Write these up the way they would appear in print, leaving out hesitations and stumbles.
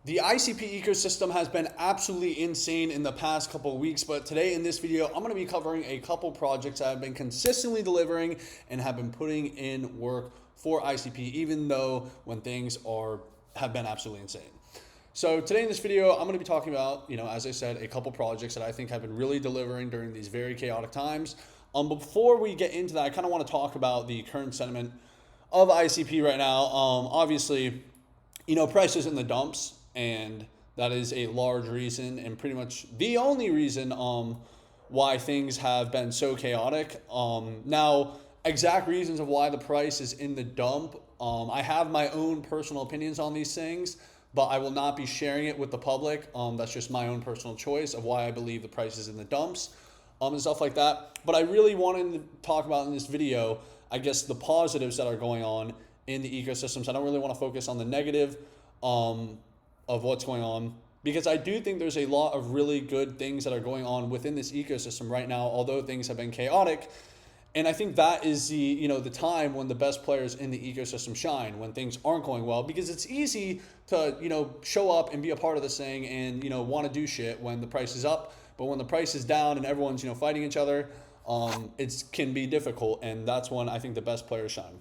The ICP ecosystem has been absolutely insane in the past couple of weeks, but today in this video, I'm going to be covering a couple projects that have been consistently delivering and have been putting in work for ICP, even though when things have been absolutely insane. So today in this video, I'm going to be talking about, as I said, a couple projects that I think have been really delivering during these very chaotic times. But before we get into that, I kind of want to talk about the current sentiment of ICP right now. Obviously, price is in the dumps, and that is a large reason and pretty much the only reason why things have been so chaotic. Now, exact reasons of why the price is in the dump, I have my own personal opinions on these things, but I will not be sharing it with the public. That's just my own personal choice of why I believe the price is in the dumps and stuff like that. But I really wanted to talk about in this video, I guess, the positives that are going on in the ecosystems. I don't really want to focus on the negative of what's going on, because I do think there's a lot of really good things that are going on within this ecosystem right now, although things have been chaotic. And I think that is the time when the best players in the ecosystem shine, when things aren't going well, because it's easy to show up and be a part of this thing and want to do shit when the price is up, but when the price is down and everyone's fighting each other, it can be difficult, and that's when I think the best players shine.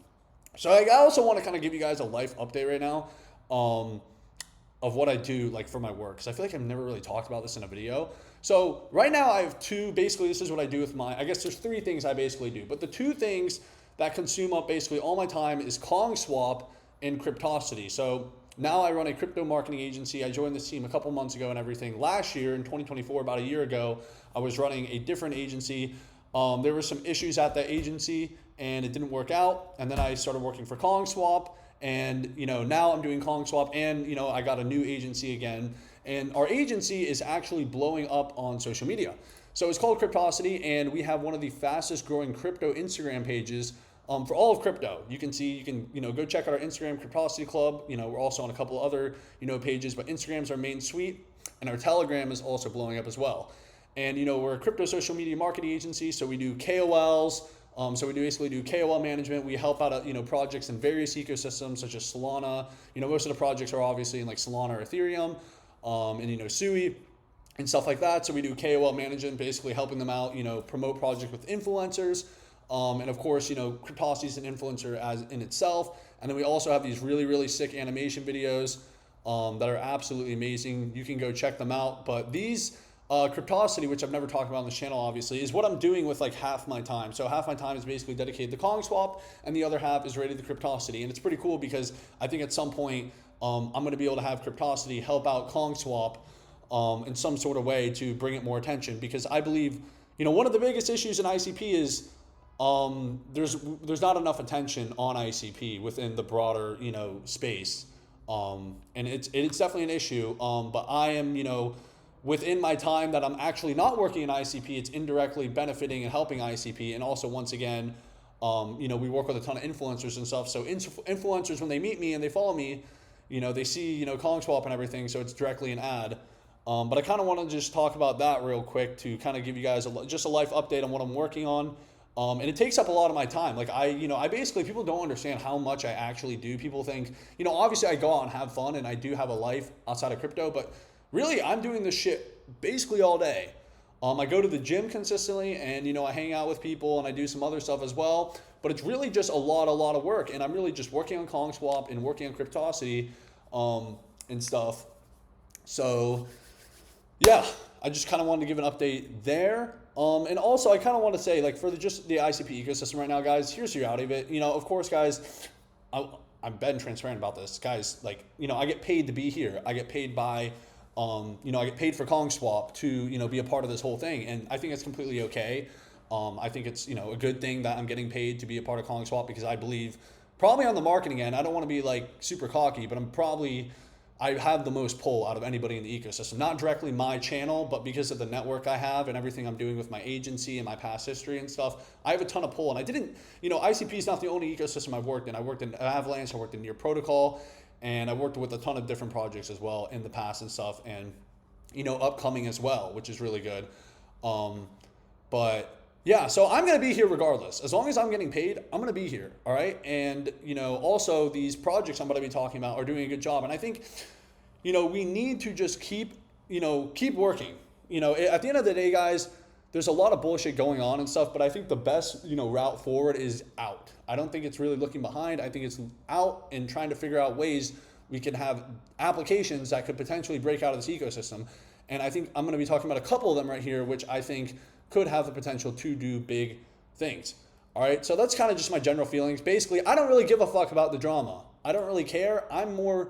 So I also want to kind of give you guys a life update right now of what I do for my work, because I feel like I've never really talked about this in a video. So right now I have basically this is what I do with I guess there's three things I basically do, but the two things that consume up basically all my time is Swap and Cryptosity. So now I run a crypto marketing agency. I joined this team a couple months ago and everything. Last year in 2024, about a year ago, I was running a different agency. There were some issues at that agency and it didn't work out. And then I started working for Swap. And now I'm doing Swap, and I got a new agency again, and our agency is actually blowing up on social media. So it's called Cryptosity, and we have one of the fastest growing crypto Instagram pages for all of crypto. You can go check out our Instagram, Cryptosity Club. We're also on a couple of other pages, but Instagram's our main suite, and our Telegram is also blowing up as well. And we're a crypto social media marketing agency, so we do KOLs. So we basically do KOL management. We help out projects in various ecosystems such as Solana. Most of the projects are obviously in Solana or Ethereum, and Sui and stuff like that. So we do KOL management, basically helping them out, promote projects with influencers. And of course, Cryptosity is an influencer as in itself. And then we also have these really, really sick animation videos that are absolutely amazing. You can go check them out. But these Cryptosity, which I've never talked about on this channel, obviously, is what I'm doing with half my time. So half my time is basically dedicated to Swap, and the other half is rated to Cryptosity. And it's pretty cool because I think at some point I'm going to be able to have Cryptosity help out Swap in some sort of way to bring it more attention, because I believe one of the biggest issues in ICP is there's not enough attention on ICP within the broader space, and it's definitely an issue. But I am within my time that I'm actually not working in ICP, it's indirectly benefiting and helping ICP. And also, once again, we work with a ton of influencers and stuff. So influencers, when they meet me and they follow me, they see, Swap and everything. So it's directly an ad. But I kind of want to just talk about that real quick to kind of give you guys just a life update on what I'm working on. And it takes up a lot of my time. I basically, people don't understand how much I actually do. People think, obviously I go out and have fun and I do have a life outside of crypto, but really, I'm doing this shit basically all day. I go to the gym consistently, and I hang out with people, and I do some other stuff as well. But it's really just a lot of work, and I'm really just working on Swap and working on Cryptosity and stuff. So yeah, I just kind of wanted to give an update there. And also, I kind of want to say, for just the ICP ecosystem right now, guys, here's the reality of it. Of course, guys, I've been transparent about this, guys. I get paid to be here. I get paid by I get paid for Swap to, be a part of this whole thing. And I think it's completely okay. I think it's, a good thing that I'm getting paid to be a part of Swap, because I believe probably on the marketing end, I don't want to be super cocky, but I have the most pull out of anybody in the ecosystem, not directly my channel, but because of the network I have and everything I'm doing with my agency and my past history and stuff. I have a ton of pull, and I didn't, ICP is not the only ecosystem I've worked in. I worked in Avalanche, I worked in Near Protocol, and I worked with a ton of different projects as well in the past and stuff, and upcoming as well, which is really good. But yeah, so I'm going to be here regardless. As long as I'm getting paid, I'm going to be here. All right. And, also these projects I'm going to be talking about are doing a good job. And I think, we need to just keep working. At the end of the day, guys, there's a lot of bullshit going on and stuff, but I think the best, route forward is out. I don't think it's really looking behind. I think it's out and trying to figure out ways we can have applications that could potentially break out of this ecosystem. And I think I'm going to be talking about a couple of them right here, which I think could have the potential to do big things. All right, so that's kind of just my general feelings. Basically, I don't really give a fuck about the drama. I don't really care. I'm more,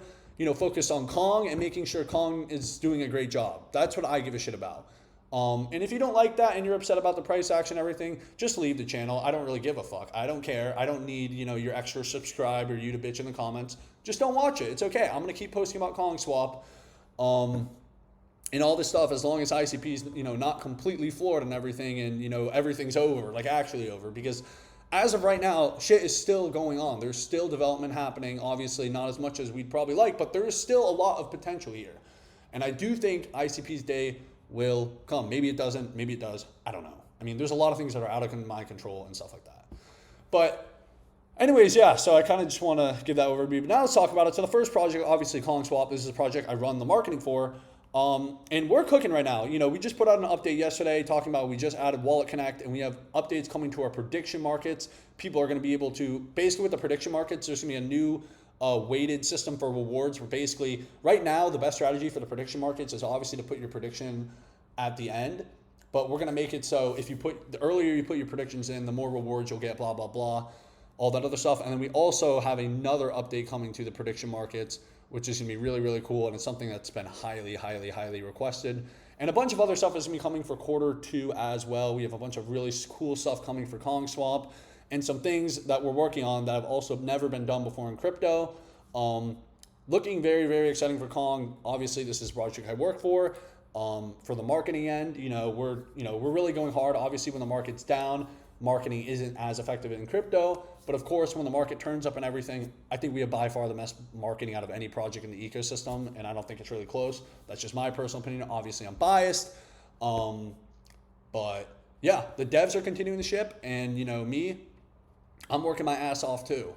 focused on Kong and making sure Kong is doing a great job. That's what I give a shit about. And if you don't like that and you're upset about the price action and everything, just leave the channel. I don't really give a fuck. I don't care. I don't need, your extra subscribe or you to bitch in the comments. Just don't watch it. It's okay. I'm going to keep posting about Kong Swap. And all this stuff, as long as ICP's, not completely floored and everything, and, everything's over, like actually over, because as of right now, shit is still going on. There's still development happening, obviously not as much as we'd probably like, but there is still a lot of potential here. And I do think ICP's day will come. Maybe it doesn't, maybe it does, I don't know. I mean, there's a lot of things that are out of my control and stuff like that. But anyways, yeah, so I kind of just want to give that overview. But now let's talk about it. So the first project, obviously Kong Swap, this is a project I run the marketing for. And we're cooking right now. We just put out an update yesterday talking about we just added Wallet Connect and we have updates coming to our prediction markets. People are going to be able to, basically with the prediction markets, there's going to be a new weighted system for rewards. Where basically, right now, the best strategy for the prediction markets is obviously to put your prediction at the end. But we're going to make it so if the earlier you put your predictions in, the more rewards you'll get, blah, blah, blah, all that other stuff. And then we also have another update coming to the prediction markets, which is going to be really, really cool. And it's something that's been highly, highly, highly requested. And a bunch of other stuff is going to be coming for quarter 2 as well. We have a bunch of really cool stuff coming for Kong Swap and some things that we're working on that have also never been done before in crypto. Looking very, very exciting for Kong. Obviously, this is a project I work for. For the marketing end, we're really going hard. Obviously, when the market's down, marketing isn't as effective in crypto. But of course, when the market turns up and everything, I think we have by far the best marketing out of any project in the ecosystem, and I don't think it's really close. That's just my personal opinion. Obviously, I'm biased. But yeah, the devs are continuing the ship, and me, I'm working my ass off too.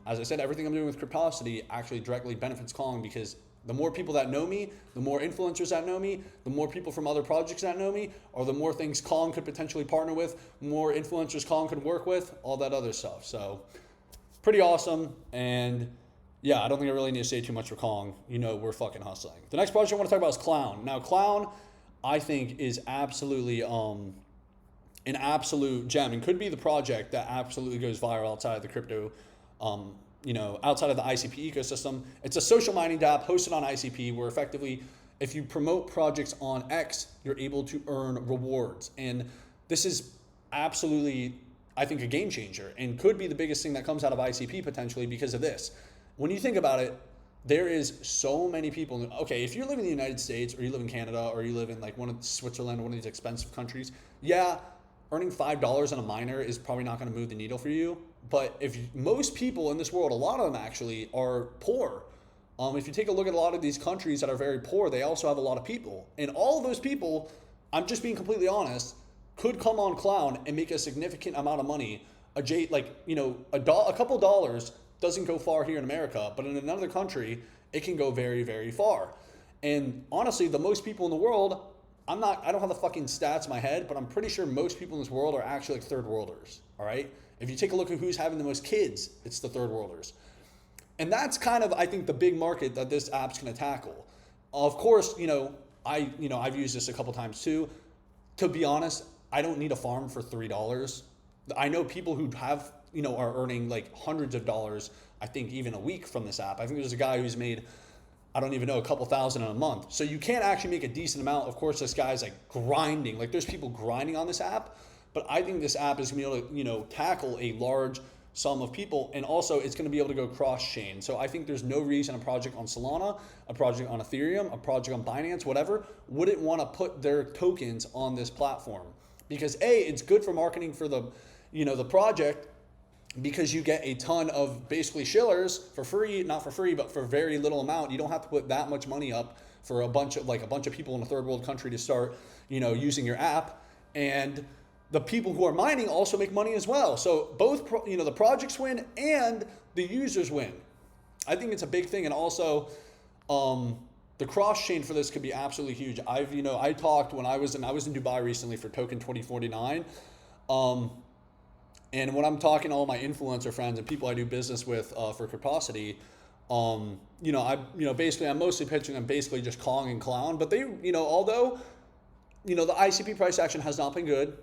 As I said, everything I'm doing with Cryptosity actually directly benefits Kong, because the more people that know me, the more influencers that know me, the more people from other projects that know me, or the more things Kong could potentially partner with, more influencers Kong could work with, all that other stuff. So pretty awesome. And yeah, I don't think I really need to say too much for Kong. We're fucking hustling. The next project I want to talk about is Clown. Now, Clown, I think, is absolutely an absolute gem and could be the project that absolutely goes viral outside of the crypto outside of the ICP ecosystem. It's a social mining dApp hosted on ICP where effectively, if you promote projects on X, you're able to earn rewards. And this is absolutely, I think, a game changer and could be the biggest thing that comes out of ICP potentially because of this. When you think about it, there is so many people. Okay, if you live in the United States or you live in Canada or you live in like one of Switzerland, one of these expensive countries, yeah, earning $5 on a miner is probably not going to move the needle for you. But if most people in this world, a lot of them actually are poor. If you take a look at a lot of these countries that are very poor, they also have a lot of people. And all of those people, I'm just being completely honest, could come on Clown and make a significant amount of money. A couple dollars doesn't go far here in America, but in another country, it can go very, very far. And honestly, the most people in the world, I don't have the fucking stats in my head, but I'm pretty sure most people in this world are actually like third worlders, all right? If you take a look at who's having the most kids, it's the third worlders. And that's kind of, I think, the big market that this app's going to tackle. Of course, I've used this a couple times too. To be honest, I don't need a farm for $3. I know people who have, are earning like hundreds of dollars, I think even a week from this app. I think there's a guy who's made, I don't even know, a couple thousand in a month. So you can't actually make a decent amount. Of course, this guy's like grinding. Like there's people grinding on this app. But I think this app is going to be able to, tackle a large sum of people. And also it's going to be able to go cross-chain. So I think there's no reason a project on Solana, a project on Ethereum, a project on Binance, whatever, wouldn't want to put their tokens on this platform. Because A, it's good for marketing for the, the project, because you get a ton of basically shillers for free, not for free, but for very little amount. You don't have to put that much money up for a bunch of people in a third world country to start, using your app. And the people who are mining also make money as well. So both, the projects win and the users win. I think it's a big thing. And also, The cross chain for this could be absolutely huge. I talked when I was in Dubai recently for Token 2049. And when I'm talking to all my influencer friends and people I do business with for Cryptosity, basically I'm mostly pitching them basically just Kong and Clown, but they, although, the ICP price action has not been good,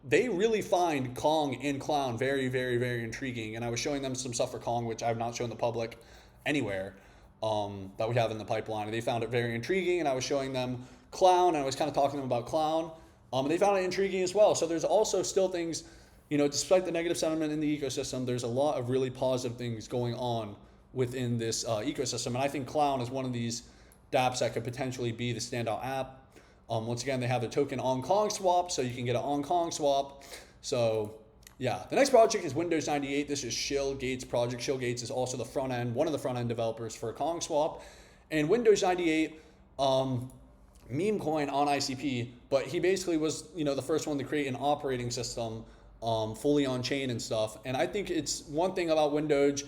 they really find Kong and Clown very, very, very intriguing. And I was showing them some stuff for Kong, which I have not shown the public anywhere, that we have in the pipeline. And they found it very intriguing. And I was showing them Clown, and I was kind of talking to them about Clown. And they found it intriguing as well. So there's also still things, despite the negative sentiment in the ecosystem, there's a lot of really positive things going on within this ecosystem. And I think Clown is one of these dApps that could potentially be the standout app. Once again, they have the token on Kong swap, so you can get an on Kong swap. So yeah, the next project is Windows 98. This is Shill Gates' project. Shill Gates is also the front end, one of the front end developers for Kong swap. And Windows 98, meme coin on ICP, but he basically was, the first one to create an operating system fully on chain and stuff. And I think it's one thing about Windows,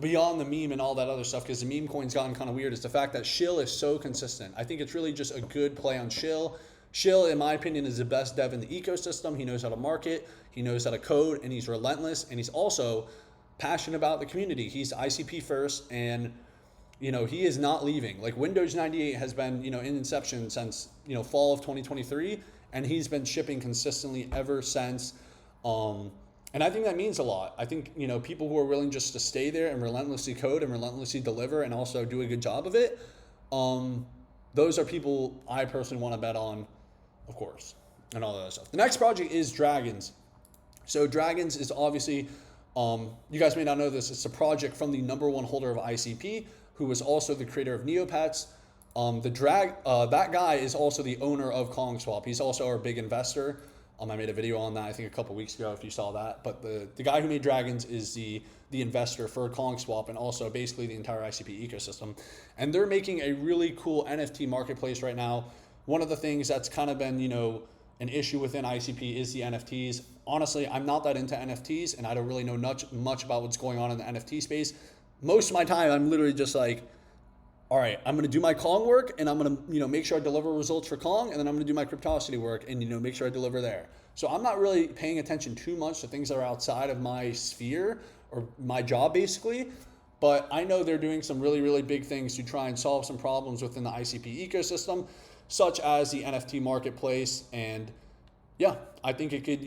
beyond the meme and all that other stuff, because the meme coin's gotten kind of weird, is the fact that Shill is so consistent. I think it's really just a good play on Shill. Shill, in my opinion, is the best dev in the ecosystem. He knows how to market, he knows how to code, and he's relentless, and he's also passionate about the community. He's ICP first, and he is not leaving. Like, Windows 98 has been, in inception since, fall of 2023, and he's been shipping consistently ever since. And I think that means a lot. I think, people who are willing just to stay there and relentlessly code and relentlessly deliver and also do a good job of it, those are people I personally want to bet on, of course, and all that other stuff. The next project is Dragons. So Dragons is obviously, you guys may not know this, it's a project from the #1 holder of ICP, who was also the creator of Neopets. That guy is also the owner of Kong Swap. He's also our big investor. I made a video on that, I think a couple weeks ago, if you saw that. But the guy who made Dragons is the investor for Kong Swap and also basically the entire ICP ecosystem. And they're making a really cool NFT marketplace right now. One of the things that's kind of been, an issue within ICP is the NFTs. Honestly, I'm not that into NFTs, and I don't really know much about what's going on in the NFT space. Most of my time, I'm literally just like, all right, I'm going to do my Kong work, and I'm going to, make sure I deliver results for Kong, and then I'm going to do my Cryptosity work and, make sure I deliver there. So I'm not really paying attention too much to things that are outside of my sphere or my job, basically. But I know they're doing some really, really big things to try and solve some problems within the ICP ecosystem, such as the NFT marketplace. And yeah, I think it could,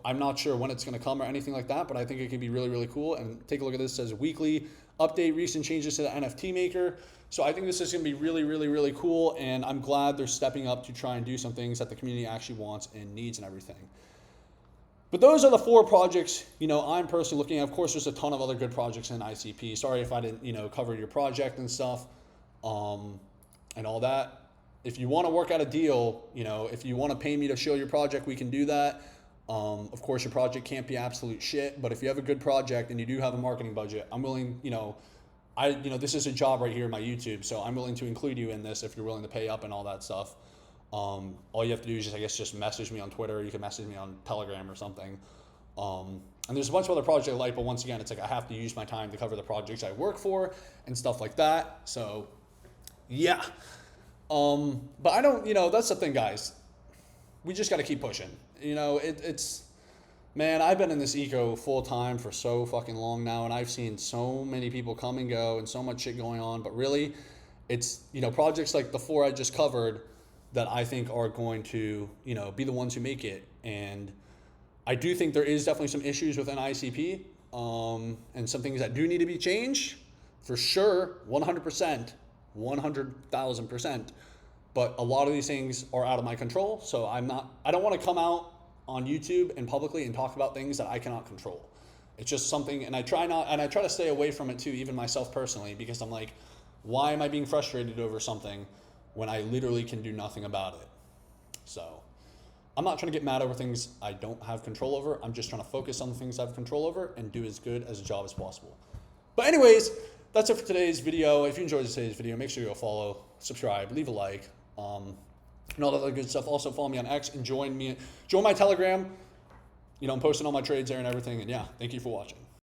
I'm not sure when it's going to come or anything like that, but I think it could be really, really cool. And take a look at this. It says weekly update, recent changes to the NFT maker. So I think this is going to be really, really, really cool. And I'm glad they're stepping up to try and do some things that the community actually wants and needs and everything. But those are the 4 projects, I'm personally looking at. Of course, there's a ton of other good projects in ICP. Sorry if I didn't, cover your project and stuff, and all that. If you want to work out a deal, if you want to pay me to show your project, we can do that. Of course, your project can't be absolute shit, but if you have a good project and you do have a marketing budget, I'm willing, this is a job right here in my YouTube, so I'm willing to include you in this if you're willing to pay up and all that stuff. All you have to do is just message me on Twitter. You can message me on Telegram or something. And there's a bunch of other projects I like, but once again, it's like I have to use my time to cover the projects I work for and stuff like that. So yeah. But I don't, that's the thing, guys. We just got to keep pushing. Man, I've been in this eco full time for so fucking long now, and I've seen so many people come and go and so much shit going on. But really, it's, projects like the 4 I just covered that I think are going to, be the ones who make it. And I do think there is definitely some issues within ICP, and some things that do need to be changed, for sure, 100%, 100,000%. But a lot of these things are out of my control, so I don't want to come out on YouTube and publicly and talk about things that I cannot control. It's just something, and I try to stay away from it too, even myself personally, because I'm like, why am I being frustrated over something when I literally can do nothing about it? So I'm not trying to get mad over things I don't have control over. I'm just trying to focus on the things I have control over and do as good as a job as possible. But anyways, that's it for today's video. If you enjoyed today's video, make sure you go follow, subscribe, leave a like, and all that other good stuff. Also follow me on X and join my Telegram. I'm posting all my trades there and everything. And yeah, thank you for watching.